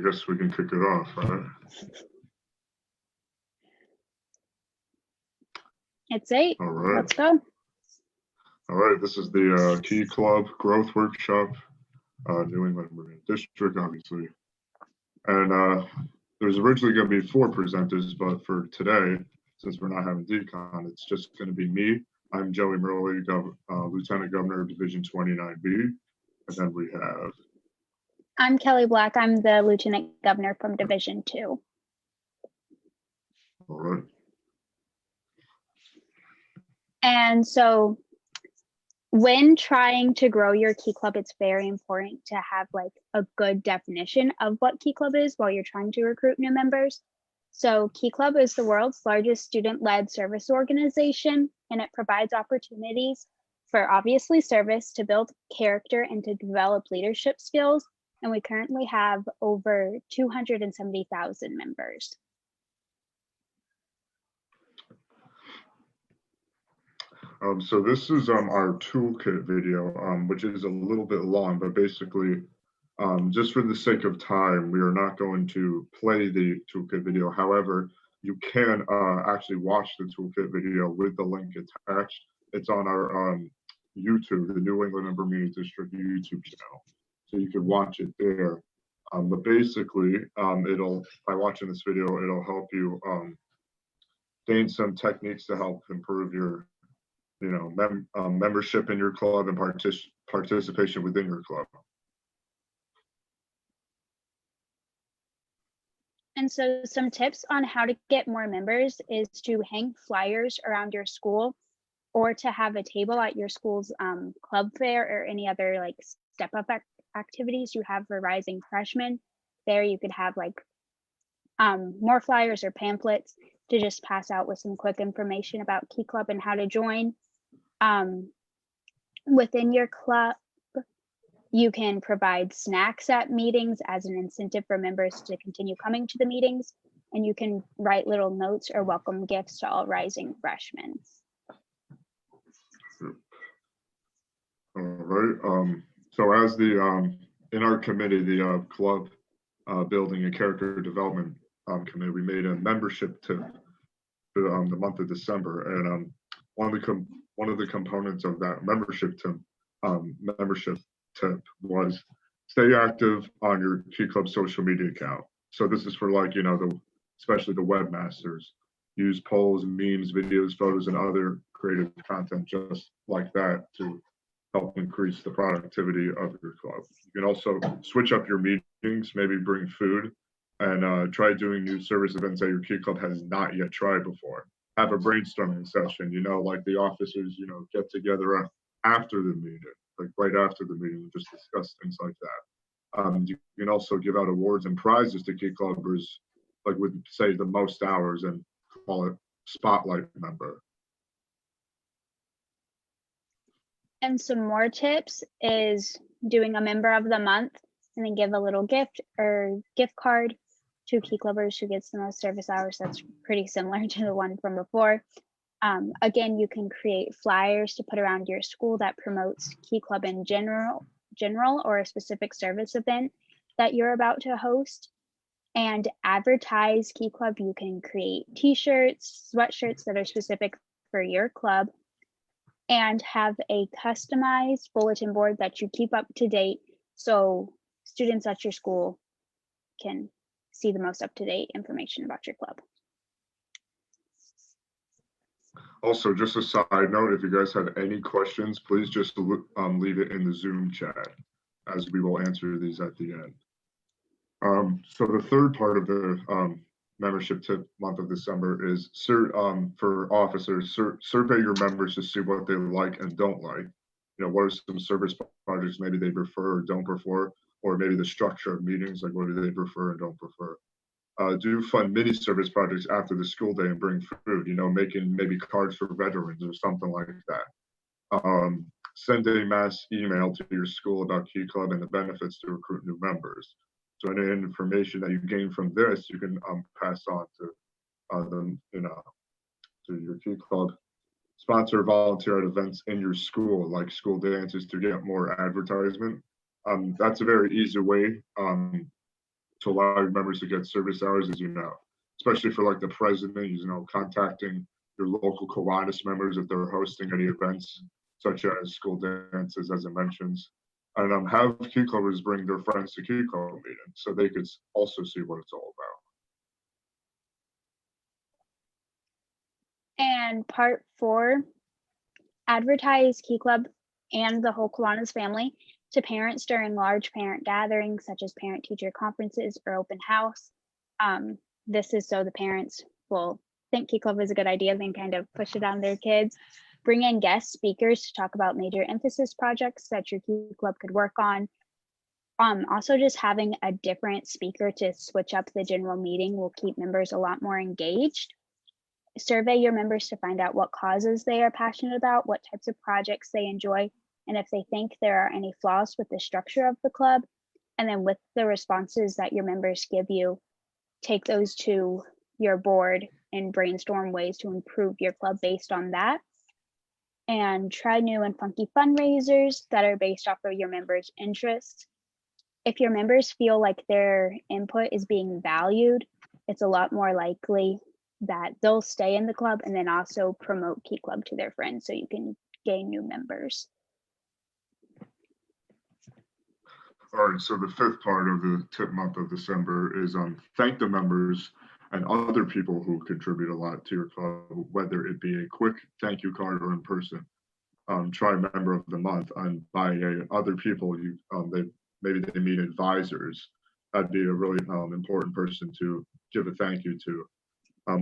guess we can kick it off, right? It's 8. All right. Let's go. All right. This is the Key Club Growth Workshop, New England Marine District, obviously. And there's originally going to be 4 presenters, but for today, since we're not having decon, it's just going to be me. I'm Joey Merle, Lieutenant Governor of Division 29B. And then we have... I'm Kelly Black. I'm the Lieutenant Governor from Division 2. All right. And so when trying to grow your Key Club, it's very important to have like a good definition of what Key Club is while you're trying to recruit new members. So Key Club is the world's largest student-led service organization, and it provides opportunities for obviously service, to build character, and to develop leadership skills. And we currently have over 270,000 members. So this is our toolkit video, which is a little bit long, but basically, just for the sake of time, we are not going to play the toolkit video. However, you can actually watch the toolkit video with the link attached. It's on our YouTube, the New England and Bermuda District YouTube channel. So you can watch it there. But basically, by watching this video, it'll help you gain some techniques to help improve your membership in your club and participation within your club. And so some tips on how to get more members is to hang flyers around your school, or to have a table at your school's club fair or any other like step up activities you have for rising freshmen. There you could have like more flyers or pamphlets to just pass out with some quick information about Key Club and how to join. Within your club, you can provide snacks at meetings as an incentive for members to continue coming to the meetings, and you can write little notes or welcome gifts to all rising freshmen. All right. So as in our committee, the club building and character development committee, we made a membership tip for the month of December, and one of the components of that membership tip was stay active on your Key Club social media account. So this is for like, especially the webmasters. Use polls, memes, videos, photos, and other creative content just like that to help increase the productivity of your club. You can also switch up your meetings, maybe bring food, and try doing new service events that your Key Club has not yet tried before. Have a brainstorming session, like the officers, get together after the meeting, like right after the meeting, and just discuss things like that. You can also give out awards and prizes to Key Clubbers, like with say the most hours, and call it spotlight member. And some more tips is doing a member of the month, and then give a little gift or gift card to Key Clubbers who gets the most service hours. That's pretty similar to the one from before. Again, you can create flyers to put around your school that promotes Key Club in general, or a specific service event that you're about to host. And advertise Key Club. You can create t-shirts, sweatshirts that are specific for your club, and have a customized bulletin board that you keep up to date so students at your school can see the most up-to-date information about your club. Also, just a side note, if you guys have any questions, please just leave it in the Zoom chat, as we will answer these at the end. So the third part of the membership tip month of December is for officers, survey your members to see what they like and don't like. What are some service projects maybe they prefer or don't prefer, or maybe the structure of meetings, like what do they prefer and don't prefer. Do fun mini service projects after the school day and bring food, making maybe cards for veterans or something like that. Send a mass email to your school about Key Club and the benefits to recruit new members. So any information that you gain from this, you can pass on to to your Key Club. Sponsor volunteer at events in your school, like school dances, to get more advertisement. That's a very easy way to allow your members to get service hours, as you know, especially for like the president, contacting your local Kiwanis members if they're hosting any events such as school dances, as it mentions. And have Key Clubbers bring their friends to Key Club meetings so they could also see what it's all about. And part 4, advertise Key Club and the whole Kiwanis family to parents during large parent gatherings such as parent-teacher conferences or open house. This is so the parents will think Key Club is a good idea, then kind of push it on their kids. Bring in guest speakers to talk about major emphasis projects that your Key Club could work on. Also, just having a different speaker to switch up the general meeting will keep members a lot more engaged. Survey your members to find out what causes they are passionate about, what types of projects they enjoy, and if they think there are any flaws with the structure of the club. And then with the responses that your members give you, take those to your board and brainstorm ways to improve your club based on that. And try new and funky fundraisers that are based off of your members' interests. If your members feel like their input is being valued, it's a lot more likely that they'll stay in the club and then also promote Key Club to their friends so you can gain new members. All right, so the 5th part of the tip month of December is thank the members and other people who contribute a lot to your club, whether it be a quick thank you card or in person. Try member of the month, and by other people, maybe they meet advisors. That'd be a really important person to give a thank you to.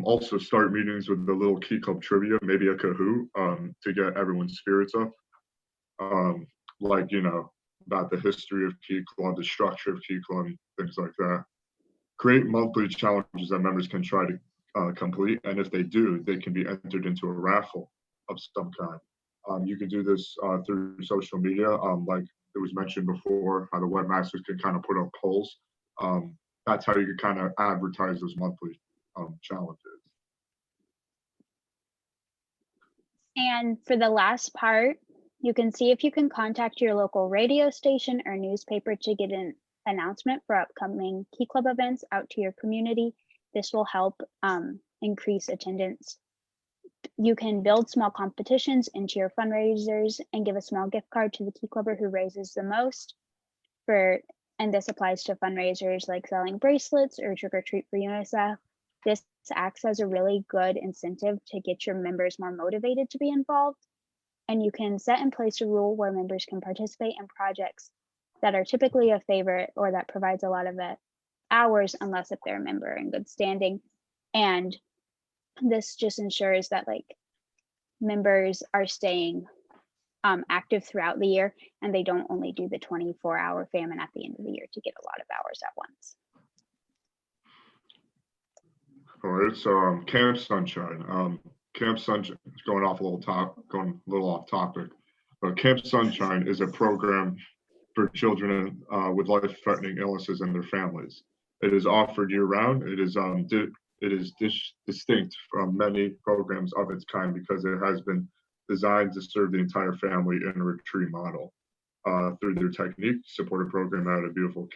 Also start meetings with the little Key Club trivia, maybe a Kahoot, to get everyone's spirits up. Like, about the history of Key Club, the structure of Key Club, things like that. Create monthly challenges that members can try to complete, and if they do, they can be entered into a raffle of some kind. You can do this through social media, like it was mentioned before, how the webmasters can kind of put up polls. That's how you can kind of advertise those monthly challenges. And for the last part, you can see if you can contact your local radio station or newspaper to get an announcement for upcoming Key Club events out to your community. This will help increase attendance. You can build small competitions into your fundraisers and give a small gift card to the Key Clubber who raises the most. And this applies to fundraisers like selling bracelets or trick or treat for UNICEF. This acts as a really good incentive to get your members more motivated to be involved. And you can set in place a rule where members can participate in projects that are typically a favorite or that provides a lot of hours, unless if they're a member in good standing. And this just ensures that members are staying active throughout the year, and they don't only do the 24-hour famine at the end of the year to get a lot of hours at once. All right, so Camp Sunshine. Camp Sunshine is going a little off topic, but Camp Sunshine is a program for children with life-threatening illnesses and their families. It is offered year-round. It is distinct from many programs of its kind because it has been designed to serve the entire family in a retreat model. Through their technique, supported program at a beautiful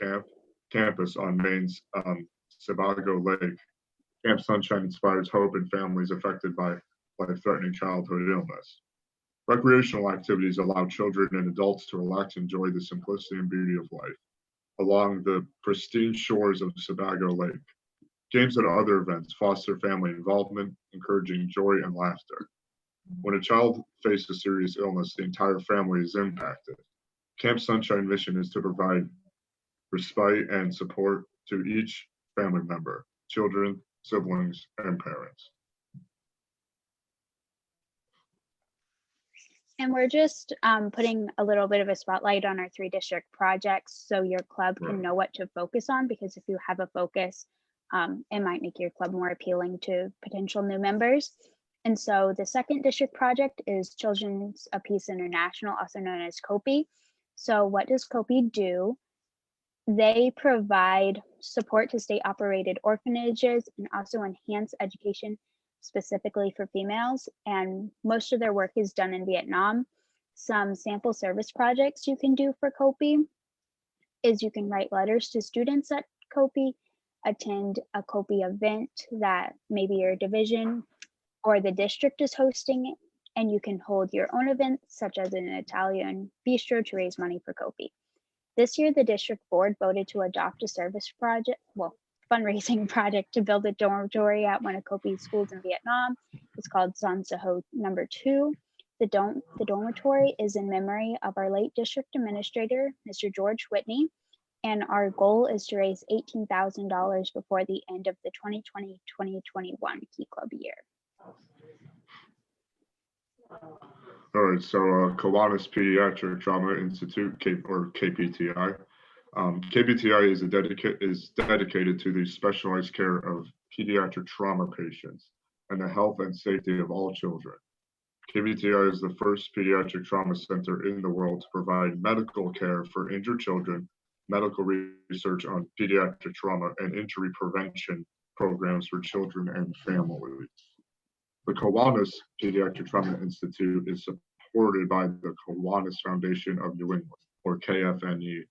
campus on Maine's Sebago Lake. Camp Sunshine inspires hope in families affected by life-threatening childhood illness. Recreational activities allow children and adults to relax and enjoy the simplicity and beauty of life along the pristine shores of Sebago Lake. Games and other events foster family involvement, encouraging joy and laughter. When a child faces serious illness, the entire family is impacted. Camp Sunshine mission is to provide respite and support to each family member, children, siblings, and parents. And we're just putting a little bit of a spotlight on our 3 district projects so your club can know what to focus on, because if you have a focus, it might make your club more appealing to potential new members. And so the 2nd district project is Children's of Peace International, also known as COPE. So what does COPE do? They provide support to state-operated orphanages and also enhance education specifically for females. And most of their work is done in Vietnam. Some sample service projects you can do for COPE is you can write letters to students at Kopi, attend a Kopi event that maybe your division or the district is hosting, and you can hold your own events, such as an Italian bistro, to raise money for Kopi. This year, the district board voted to adopt a service project, fundraising project to build a dormitory at one of Kopi's schools in Vietnam. It's called Son Saho number 2. The dormitory is in memory of our late district administrator, Mr. George Whitney, and our goal is to raise $18,000 before the end of the 2020-2021 Key Club year. All right, so Kiwanis Pediatric Trauma Institute, or KPTI. KPTI is dedicated to the specialized care of pediatric trauma patients and the health and safety of all children. KPTI is the first pediatric trauma center in the world to provide medical care for injured children, medical research on pediatric trauma, and injury prevention programs for children and families. The Kiwanis Pediatric Trauma Institute is supported by the Kiwanis Foundation of New England, or KFNE,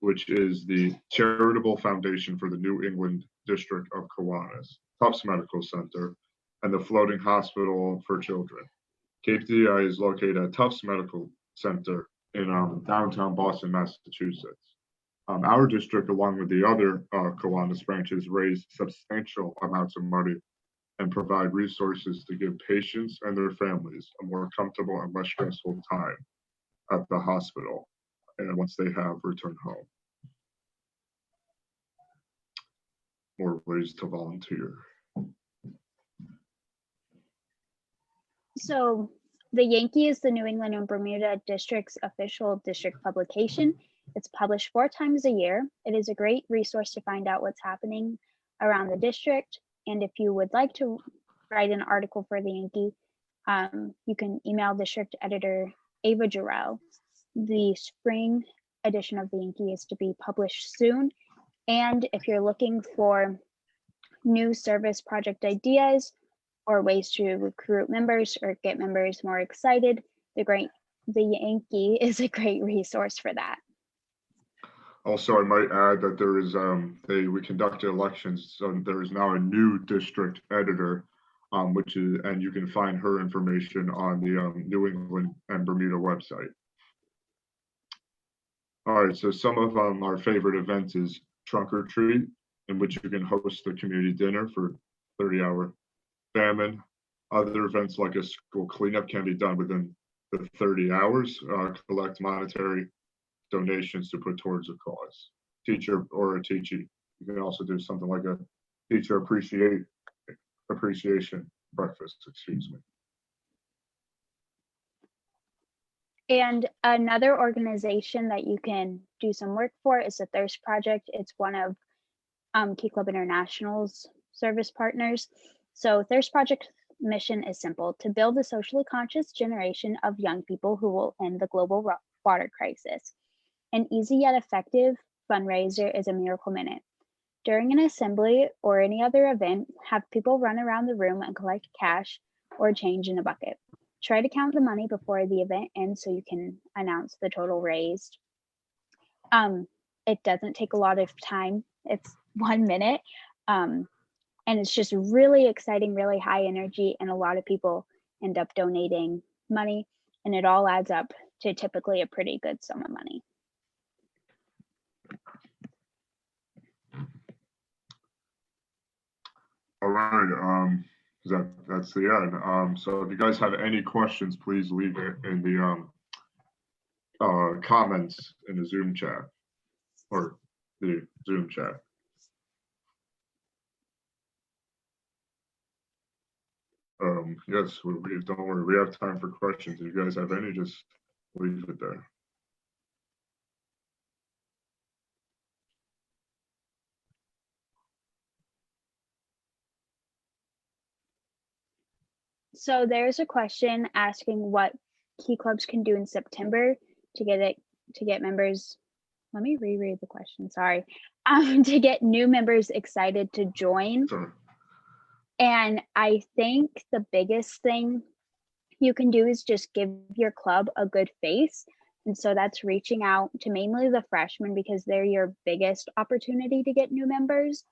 which is the charitable foundation for the New England District of Kiwanis, Tufts Medical Center, and the Floating Hospital for Children. KPTI is located at Tufts Medical Center in downtown Boston, Massachusetts. Our district, along with the other Kiwanis branches, raise substantial amounts of money and provide resources to give patients and their families a more comfortable and less stressful time at the hospital and once they have returned home. More ways to volunteer. So the Yankee is the New England and Bermuda District's official district publication. It's published 4 times a year. It is a great resource to find out what's happening around the district. And if you would like to write an article for the Yankee, you can email district editor Ava Jarrell. The spring edition of the Yankee is to be published soon. And if you're looking for new service project ideas or ways to recruit members or get members more excited, the Yankee is a great resource for that. Also, I might add that there is we conducted elections, so there is now a new district editor, and you can find her information on the New England and Bermuda website. All right, so some of our favorite events is Trunk or Treat, in which you can host a community dinner for 30-hour famine. Other events like a school cleanup can be done within the 30 hours, collect monetary donations to put towards a cause. Teacher or a teachee. You can also do something like a teacher appreciation breakfast, excuse me. And another organization that you can do some work for is the Thirst Project. It's one of Key Club International's service partners. So Thirst Project's mission is simple: to build a socially conscious generation of young people who will end the global water crisis. An easy yet effective fundraiser is a Miracle Minute. During an assembly or any other event, have people run around the room and collect cash or change in a bucket. Try to count the money before the event ends so you can announce the total raised. It doesn't take a lot of time. It's 1 minute. And it's just really exciting, really high energy, and a lot of people end up donating money, and it all adds up to typically a pretty good sum of money. All right, that's the end. So if you guys have any questions, please leave it in the comments in the Zoom chat or the Zoom chat. Yes, don't worry, we have time for questions. If you guys have any, just leave it there. So there's a question asking what Key Clubs can do in September to get members. Let me reread the question, sorry. To get new members excited to join. Sure. And I think the biggest thing you can do is just give your club a good face. And so that's reaching out to mainly the freshmen because they're your biggest opportunity to get new members.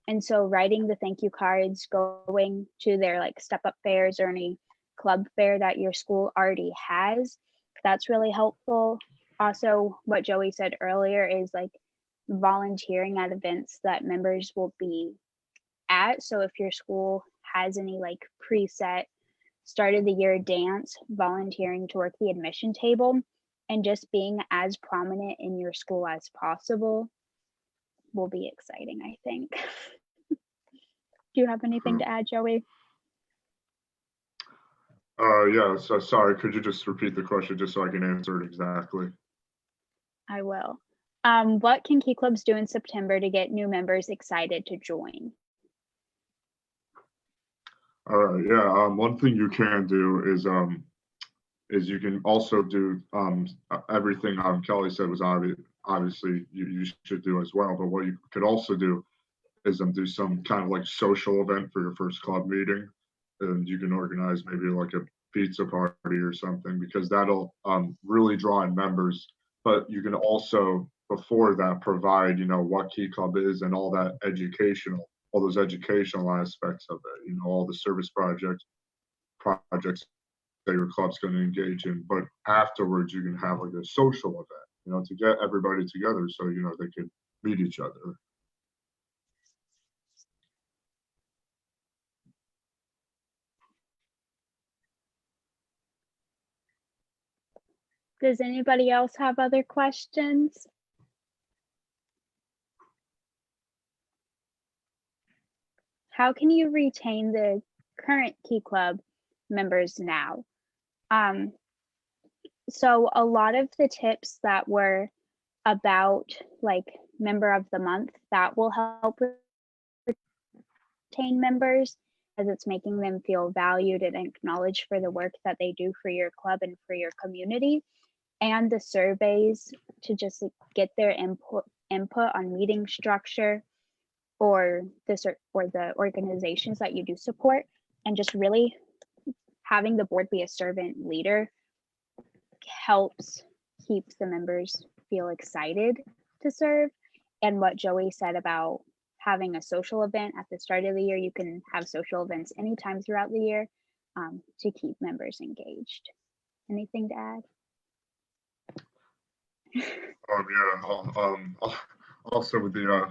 And so writing the thank you cards, going to their like step up fairs or any club fair that your school already has, that's really helpful. Also, what Joey said earlier is like volunteering at events that members will be at. So if your school has any like preset start of the year dance, volunteering to work the admission table, and just being as prominent in your school as possible will be exciting, I think. Do you have anything to add, Joey? Yeah, so sorry, could you just repeat the question just so I can answer it exactly? I will. What can Key Clubs do in September to get new members excited to join? All right, yeah, one thing you can do is you can also do everything Kelly said was obviously you should do as well. But what you could also do is do some kind of like social event for your first club meeting, and you can organize maybe like a pizza party or something because that'll really draw in members. But you can also before that provide what Key Club is and all that educational, all those educational aspects of it. All the service projects that your club's going to engage in. But afterwards, you can have like a social event, to get everybody together so they can meet each other. Does anybody else have other questions? How can you retain the current Key Club members now? So a lot of the tips that were about like member of the month, that will help retain members as it's making them feel valued and acknowledged for the work that they do for your club and for your community. And the surveys to just get their input on meeting structure or the organizations that you do support, and just really having the board be a servant leader helps keep the members feel excited to serve. And what Joey said about having a social event at the start of the year, you can have social events anytime throughout the year to keep members engaged. Anything to add? Yeah. Also with the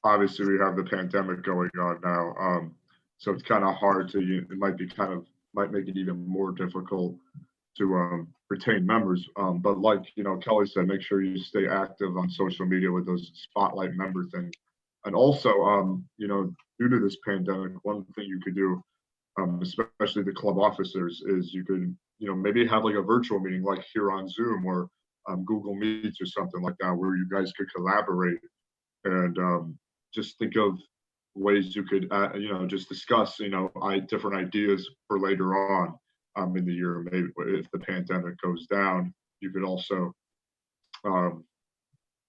obviously we have the pandemic going on now, so it's kind of hard to. It might make it even more difficult to retain members. But like Kelly said, make sure you stay active on social media with those spotlight member things. And also, due to this pandemic, one thing you could do, especially the club officers, is you could maybe have like a virtual meeting like here on Zoom or Google Meets or something like that, where you guys could collaborate and just think of ways you could just discuss different ideas for later on in the year. Maybe if the pandemic goes down, you could also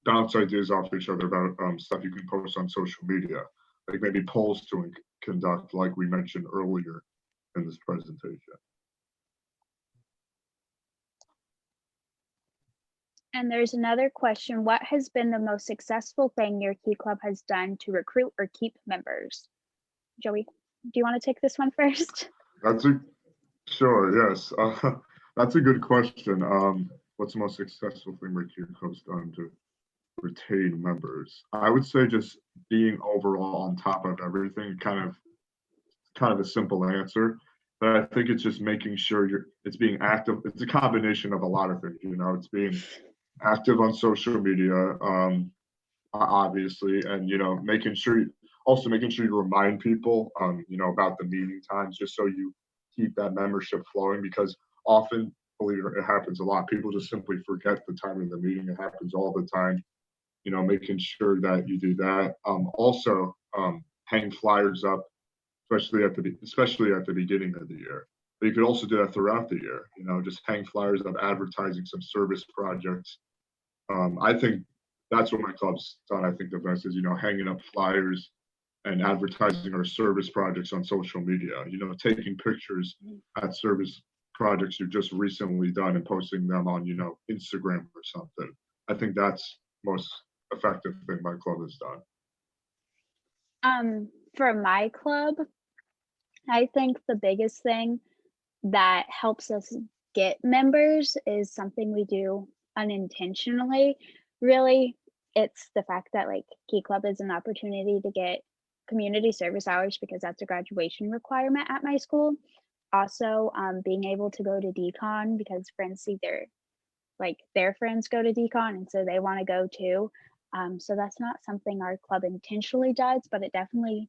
bounce ideas off each other about stuff you can post on social media, like maybe polls to conduct, like we mentioned earlier in this presentation. And there's another question. What has been the most successful thing your Key Club has done to recruit or keep members? Joey, do you want to take this one first? Sure, yes. That's a good question. What's the most successful thing your Key Club's done to retain members? I would say just being overall on top of everything, kind of a simple answer. But I think it's just making sure it's being active. It's a combination of a lot of things, it's being active on social media, obviously, and making sure you remind people about the meeting times, just so you keep that membership flowing, because often, believe it happens a lot, people just simply forget the time of the meeting. It happens all the time. Making sure that you do that. Also, hang flyers up, especially at the beginning of the year. But you could also do that throughout the year. Just hang flyers up, advertising some service projects. I think that's what my club's done. I think the best is hanging up flyers and advertising our service projects on social media. Taking pictures at service projects you've just recently done and posting them on, Instagram or something. I think that's most effective thing my club has done. For my club, I think the biggest thing that helps us get members is something we do unintentionally. Really, it's the fact that like Key Club is an opportunity to get community service hours because that's a graduation requirement at my school. Also, being able to go to decon because friends see their friends go to decon and so they want to go too. So that's not something our club intentionally does, but it definitely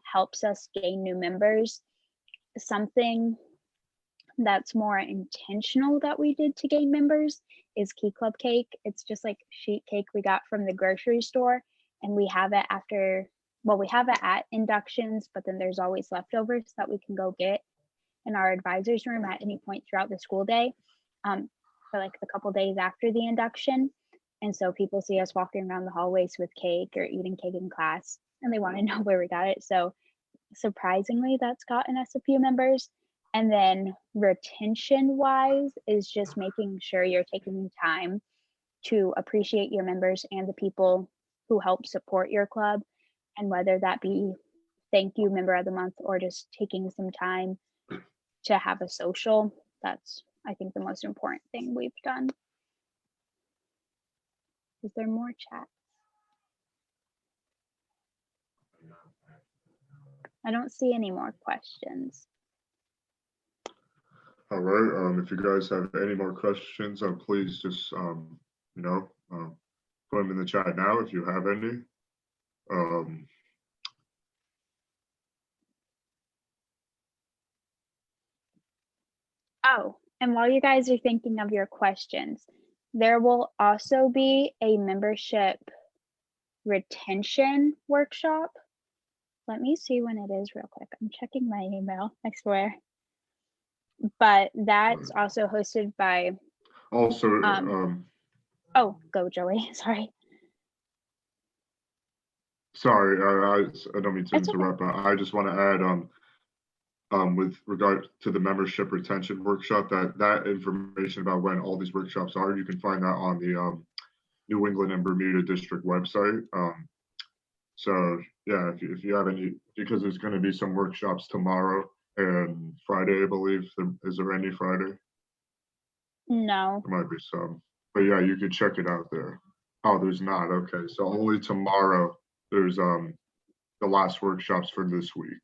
helps us gain new members. Something that's more intentional that we did to gain members is Key Club cake. It's just like sheet cake we got from the grocery store, and we have it we have it at inductions, but then there's always leftovers that we can go get in our advisor's room at any point throughout the school day, for like the couple days after the induction. And so people see us walking around the hallways with cake or eating cake in class, and they want to know where we got it. So surprisingly, that's gotten us a few members. And then retention wise is just making sure you're taking time to appreciate your members and the people who help support your club. And whether that be thank you member of the month or just taking some time to have a social, that's I think the most important thing we've done. Is there more chat? I don't see any more questions. All right. If you guys have any more questions, please just put them in the chat now if you have any. Oh, and while you guys are thinking of your questions, there will also be a membership retention workshop. Let me see when it is real quick. I'm checking my email, I swear. But that's also hosted by. Also, oh, go Joey, sorry. Sorry, I don't mean to It's interrupt, but I just want to add, with regard to the membership retention workshop, that information about when all these workshops are, you can find that on the New England and Bermuda District website. So yeah, if you have any, because there's going to be some workshops tomorrow and Friday, I believe. Is there any Friday? No. There might be some, but yeah, you could check it out there. Oh, there's not. Okay, so only tomorrow. There's the last workshops for this week.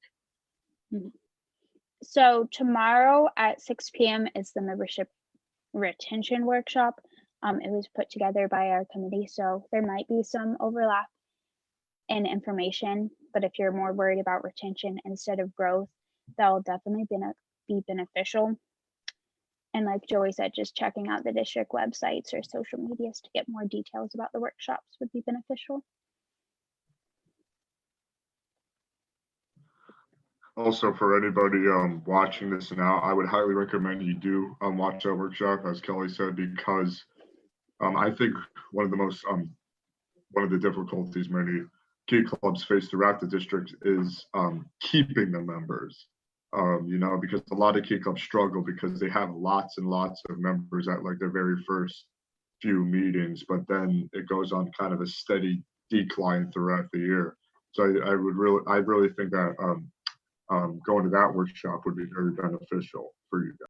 So tomorrow at 6 p.m. is the membership retention workshop. It was put together by our committee, so there might be some overlap in information, but if you're more worried about retention instead of growth, that'll definitely be beneficial. And like Joey said, just checking out the district websites or social medias to get more details about the workshops would be beneficial. Also, for anybody watching this now, I would highly recommend you do watch that workshop, as Kelly said, because I think one of the difficulties many Key Clubs face throughout the district is keeping the members. Because a lot of Key Clubs struggle because they have lots and lots of members at like their very first few meetings, but then it goes on kind of a steady decline throughout the year. So I really think that going to that workshop would be very beneficial for you guys.